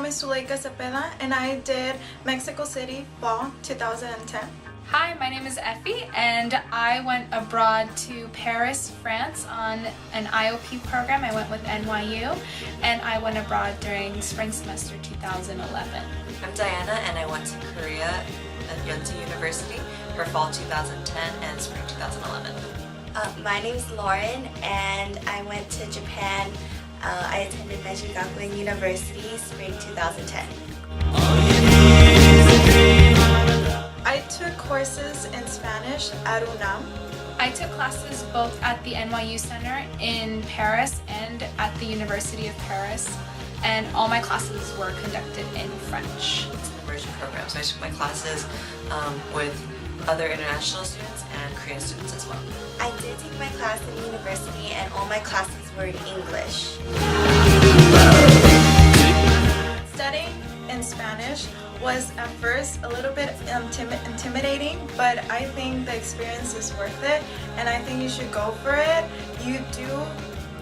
is Zuleika Cepeda and I did Mexico City Fall 2010. Hi, my name is Effie and I went abroad to Paris, France on an IOP program. I went with NYU and I went abroad during spring semester 2011. I'm Diana and I went to Korea at Yonsei University for fall 2010 and spring 2011. My name is Lauren and I went to Japan. I attended Meiji Gakuin University spring 2010. I took courses in Spanish at UNAM. I took classes both at the NYU Center in Paris and at the University of Paris, and all my classes were conducted in French. It's an immersion program, so I took my classes with other international students and Korean students as well. I did take my class in university and all my classes were in English. Studying in Spanish was at first a little bit intimidating, but I think the experience is worth it and I think you should go for it. You do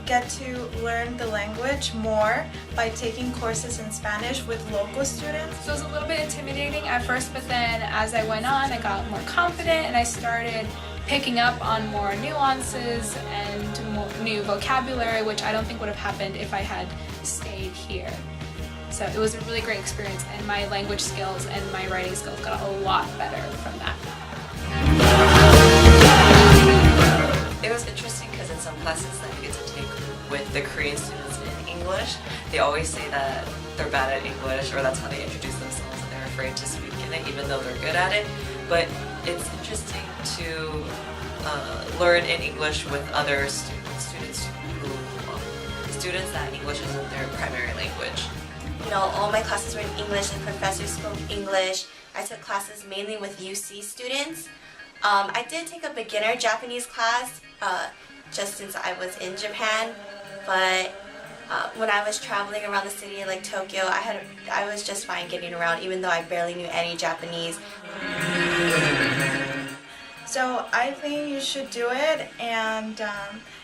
get to learn the language more by taking courses in Spanish with local students. So it was a little bit intimidating at first, but then as I went on, I got more confident and I started picking up on more nuances and more new vocabulary, which I don't think would have happened if I had stayed here. So it was a really great experience and my language skills and my writing skills got a lot better from that. It was interesting because in some classes that you get to take with the Korean students in English, they always say that they're bad at English or that's how they introduce themselves and they're afraid to speak in it even though they're good at it. But it's interesting to learn in English with other students students that English isn't their primary language. You know, all my classes were in English and professors spoke English. I took classes mainly with UC students. I did take a beginner Japanese class just since I was in Japan, but when I was traveling around the city like Tokyo, I was just fine getting around even though I barely knew any Japanese. So I think you should do it, and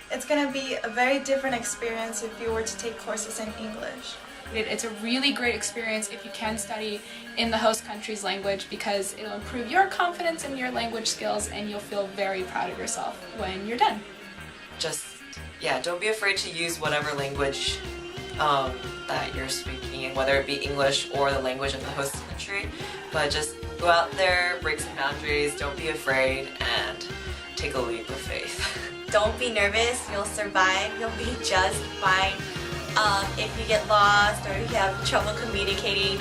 it's going to be a very different experience if you were to take courses in English. It's a really great experience if you can study in the host country's language because it'll improve your confidence and your language skills and you'll feel very proud of yourself when you're done. Don't be afraid to use whatever language that you're speaking, and whether it be English or the language of the host country, but just go out there, break some boundaries, don't be afraid, and take a leap of faith. Don't be nervous, you'll survive, you'll be just fine. If you get lost or you have trouble communicating,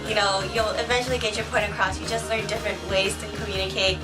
you know, you'll eventually get your point across. You just learn different ways to communicate.